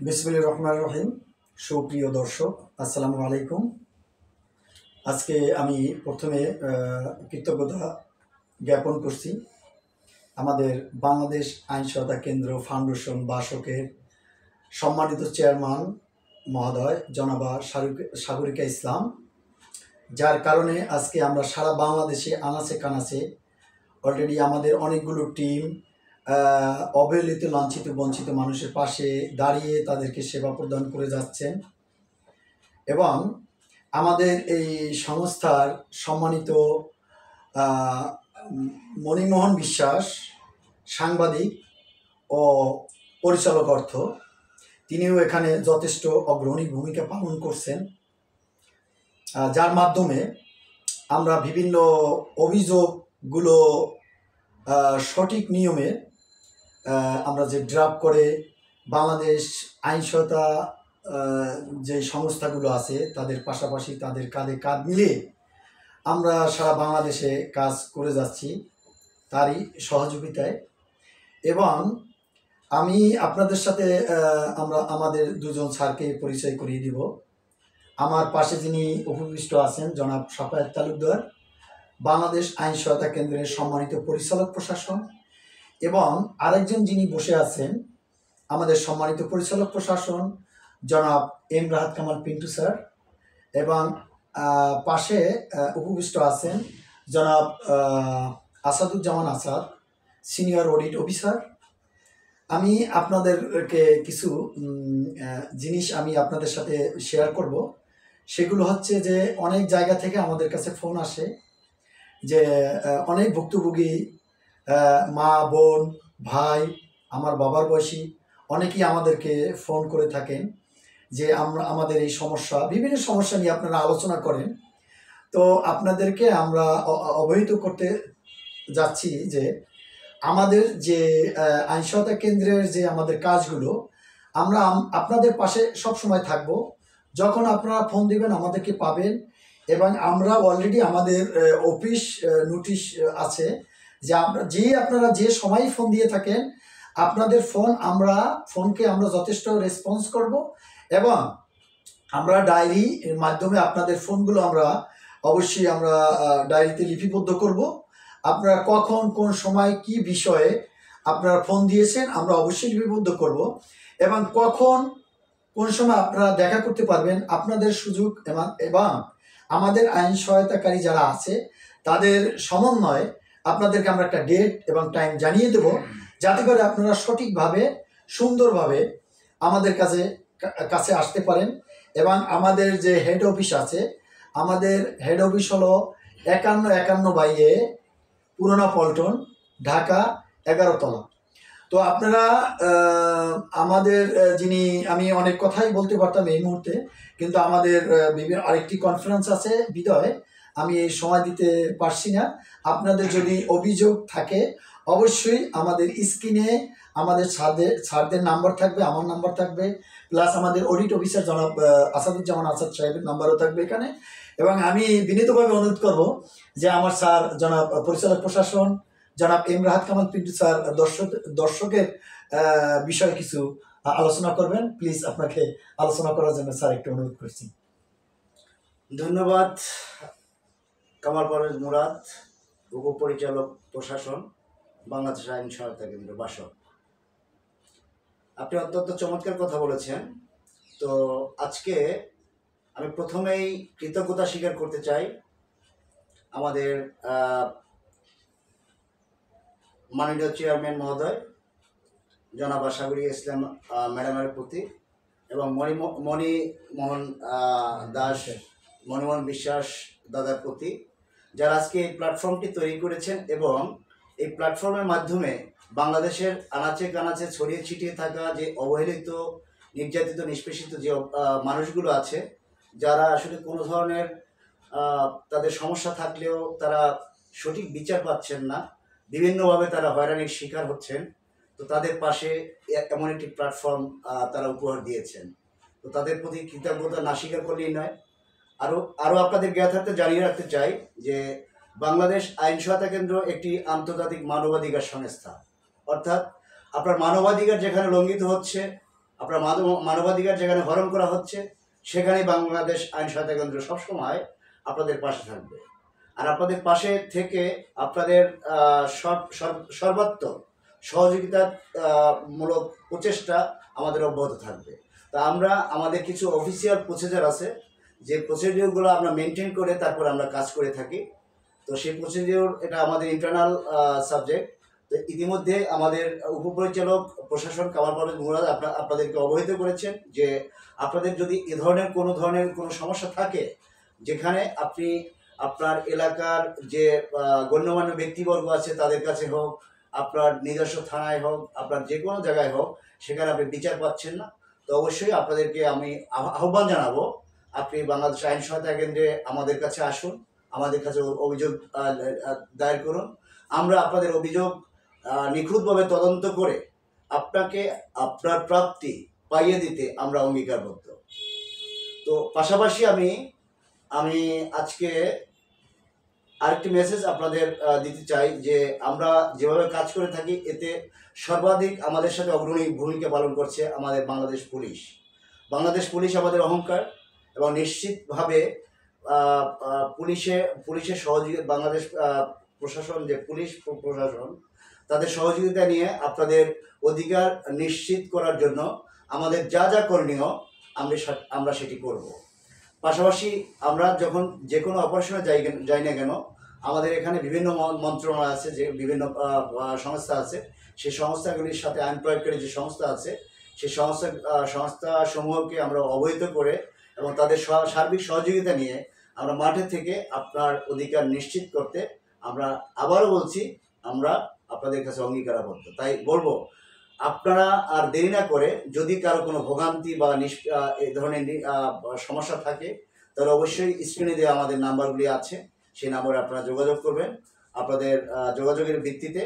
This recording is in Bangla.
বিসমিল্লাহির রহমানির রহিম। সুপ্রিয় দর্শক, আসসালামু আলাইকুম। আজকে আমি প্রথমে কৃতজ্ঞতা জ্ঞাপন করছি আমাদের বাংলাদেশ আইন সহায়তা কেন্দ্র ফাউন্ডেশন বাসকের সম্মানিত চেয়ারম্যান মহোদয় জনাবা সাগরিকা ইসলাম, যার কারণে আজকে আমরা সারা বাংলাদেশে আনাচে কানাচে অলরেডি আমাদের অনেকগুলো টিম অবহেলিত, লাঞ্ছিত, বঞ্চিত মানুষের পাশে দাঁড়িয়ে তাদেরকে সেবা প্রদান করে যাচ্ছেন। এবং আমাদের এই সংস্থার সম্মানিত মণিমোহন বিশ্বাস, সাংবাদিক ও পরিচালক অর্থ, তিনিও এখানে যথেষ্ট অগ্রণী ভূমিকা পালন করছেন, যার মাধ্যমে আমরা বিভিন্ন অভিযোগগুলো সঠিক নিয়মে আমরা যে ড্রাফট করে বাংলাদেশ আইন সহায়তা যে সংস্থাগুলো আছে তাদের পাশাপাশি তাদের কাঁধে কাঁধ মিলিয়ে আমরা সারা বাংলাদেশে কাজ করে যাচ্ছি তারই সহযোগিতায়। এবং আমি আপনাদের সাথে আমাদের দুজন স্যারকে পরিচয় করিয়ে দিব। আমার পাশে যিনি উপবিষ্ট আছেন জনাব সাফায়েত তালুকদার, বাংলাদেশ আইন সহায়তা কেন্দ্রের সম্মানিত পরিচালক প্রশাসন, এবং আরেকজন যিনি বসে আছেন আমাদের সম্মানিত পরিচালক প্রশাসন জনাব এম রাহাত কামাল পিন্টু স্যার, এবং পাশে উপবিষ্ট আছেন জনাব Asaduzzaman Asad, senior audit officer. আমি আপনাদেরকে কিছু জিনিস আমি আপনাদের সাথে শেয়ার করব। সেগুলো হচ্ছে যে অনেক জায়গা থেকে আমাদের কাছে ফোন আসে যে অনেক ভুক্তভোগী মা, বোন, ভাই, আমার বাবার বয়সী অনেকেই আমাদেরকে ফোন করে থাকেন যে আমাদের এই সমস্যা, বিভিন্ন সমস্যা নিয়ে আপনারা আলোচনা করেন। তো আপনাদেরকে আমরা অবহিত করতে যাচ্ছি যে আমাদের যে আইন সহায়তা কেন্দ্রের যে আমাদের কাজগুলো, আমরা আপনাদের পাশে সব সময় থাকব। যখন আপনারা ফোন দিবেন আমাদেরকে পাবেন, এবং আমরা অলরেডি আমাদের অফিস নোটিশ আছে যে আপনারা যে সময় ফোন দিয়ে থাকেন আপনাদের ফোনকে আমরা যথেষ্ট রেসপন্স করব, এবং আমরা ডায়েরির মাধ্যমে আপনাদের ফোনগুলো আমরা অবশ্যই আমরা ডায়েরিতে লিপিবদ্ধ করব। আপনারা কখন কোন সময় কি বিষয়ে আপনারা ফোন দিয়েছেন আমরা অবশ্যই লিপিবদ্ধ করব, এবং কখন কোন সময় আপনারা দেখা করতে পারবেন আপনাদের সুযোগ, এবং আমাদের আইন সহায়তাকারী যারা আছে তাদের সমন্বয়ে আপনাদেরকে আমরা একটা ডেট এবং টাইম জানিয়ে দেব, যাতে করে আপনারা সঠিকভাবে সুন্দরভাবে আমাদের কাছে আসতে পারেন। এবং আমাদের যে হেড অফিস আছে, আমাদের হেড অফিস হলো 5151 পুরোনো পল্টন, ঢাকা 11 তলা। তো আপনারা আমাদের আমি অনেক কথাই বলতে পারতাম এই মুহূর্তে, কিন্তু আমাদের বিভিন্ন আরেকটি কনফারেন্স আছে বিদয় আমি এই সময় দিতে পারছি না। আপনাদের যদি অভিযোগ থাকে অবশ্যই আমাদের স্ক্রিনে আমাদের স্যারদের নাম্বার থাকবে, আমার নাম্বার থাকবে, প্লাস আমাদের অডিট অফিসার জনাব আসাদুজ্জামান আসাদ সাহেবের নাম্বারও থাকবে এখানে। এবং আমি বিনীতভাবে অনুরোধ করব যে আমার স্যার জনাব পরিচালক প্রশাসন জনাব এম রাহাত কামাল পিন্টু স্যার দর্শকের বিষয়ে কিছু আলোচনা করবেন। প্লিজ আপনাকে আলোচনা করার জন্য স্যার একটু অনুরোধ করছি। ধন্যবাদ কামাল পারভেজ মুরাদ, উপপরিচালক প্রশাসন, বাংলাদেশ আইন সহায়তা কেন্দ্র বাসক। আপনি অত্যন্ত চমৎকার কথা বলেছেন। তো আজকে আমি প্রথমেই কৃতজ্ঞতা স্বীকার করতে চাই আমাদের মাননীয় চেয়ারম্যান মহোদয় জনাব সাগরিকা ইসলাম ম্যাডামের প্রতি, এবং মণিমোহন বিশ্বাস দাদার প্রতি, যারা আজকে এই প্ল্যাটফর্মটি তৈরি করেছেন, এবং এই প্ল্যাটফর্মের মাধ্যমে বাংলাদেশের আনাচে কানাচে ছড়িয়ে ছিটিয়ে থাকা যে অবহেলিত, নির্যাতিত, নিষ্পেষিত যে মানুষগুলো আছে, যারা আসলে কোনো ধরনের তাদের সমস্যা থাকলেও তারা সঠিক বিচার পাচ্ছেন না, বিভিন্নভাবে তারা হয়রানির শিকার হচ্ছেন, তো তাদের পাশে এমন একটি প্ল্যাটফর্ম তারা উপহার দিয়েছেন। তো তাদের প্রতি কৃতজ্ঞতা না স্বীকার করলেই নয়। আরও আপনাদের জ্ঞাতার্থে জানিয়ে রাখতে চাই যে বাংলাদেশ আইন সহায়তা কেন্দ্র একটি আন্তর্জাতিক মানবাধিকার সংস্থা, অর্থাৎ আপনার মানবাধিকার যেখানে লঙ্ঘিত হচ্ছে আপনার মানবাধিকার যেখানে হরণ করা হচ্ছে সেখানে বাংলাদেশ আইন সহায়তা কেন্দ্র সবসময় আপনাদের পাশে থাকবে। আর আপনাদের পাশে থেকে আপনাদের সর্বাত্মক সহযোগিতা মূলক প্রচেষ্টা আমাদের অব্যাহত থাকবে। তা আমরা আমাদের কিছু অফিসিয়াল প্রসিজার আছে, যে প্রসিডিওরগুলো আমরা মেনটেন করে তারপর আমরা কাজ করে থাকি। তো সেই প্রসিডিওর এটা আমাদের ইন্টারনাল সাবজেক্ট। তো ইতিমধ্যে আমাদের উপপরিচালক প্রশাসন কামাল পারভেজ মুরাদ আপনাদেরকে অবহিত করেছেন যে আপনাদের যদি এ ধরনের কোনো সমস্যা থাকে, যেখানে আপনি আপনার এলাকার যে গণ্যমান্য ব্যক্তিবর্গ আছে তাদের কাছে হোক, আপনার নিজস্ব থানায় হোক, আপনার যে কোনো জায়গায় হোক, সেখানে আপনি বিচার পাচ্ছেন না, তো অবশ্যই আপনাদেরকে আমি আহ্বান জানাবো, আপনি বাংলাদেশ আইন সহায়তা কেন্দ্রে আমাদের কাছে আসুন, আমাদের কাছে অভিযোগ দায়ের করুন। আমরা আপনাদের অভিযোগ নিখুঁতভাবে তদন্ত করে আপনাকে আপনার প্রাপ্তি পাইয়ে দিতে আমরা অঙ্গীকারবদ্ধ। তো পাশাপাশি আমি আজকে আরেকটি মেসেজ আপনাদের দিতে চাই যে আমরা যেভাবে কাজ করে থাকি এতে সর্বাধিক আমাদের সাথে অগ্রণী ভূমিকা পালন করছে আমাদের বাংলাদেশ পুলিশ। বাংলাদেশ পুলিশ আমাদের অহংকার, এবং নিশ্চিতভাবে পুলিশের সহযোগিতা, বাংলাদেশ প্রশাসন যে পুলিশ প্রশাসন তাদের সহযোগিতা নিয়ে আপনাদের অধিকার নিশ্চিত করার জন্য আমাদের যা যা করণীয় আমরা সেটি করব। পাশাপাশি আমরা যখন যে কোনো অপারেশনে যাই না কেন, আমাদের এখানে বিভিন্ন মন্ত্রণালয় আছে, যে বিভিন্ন সংস্থা আছে, সেই সংস্থাগুলির সাথে আইন প্রয়োগকারী যে সংস্থা আছে সেই সংস্থাসমূহকে আমরা অবহিত করে এবং তাদের সার্বিক সহযোগিতা নিয়ে আমরা মাঠে থেকে আপনার অধিকার নিশ্চিত করতে আমরা আবারও বলছি, আমরা আপনাদের কাছে অঙ্গীকারাবদ্ধ। তাই বলবো, আপনারা আর দেরি না করে যদি কারো কোনো ভোগান্তি বা এই ধরনের সমস্যা থাকে, তাহলে অবশ্যই স্ক্রিনে দেওয়া আমাদের নাম্বারগুলি আছে, সেই নাম্বারে আপনারা যোগাযোগ করবেন। আপনাদের যোগাযোগের ভিত্তিতে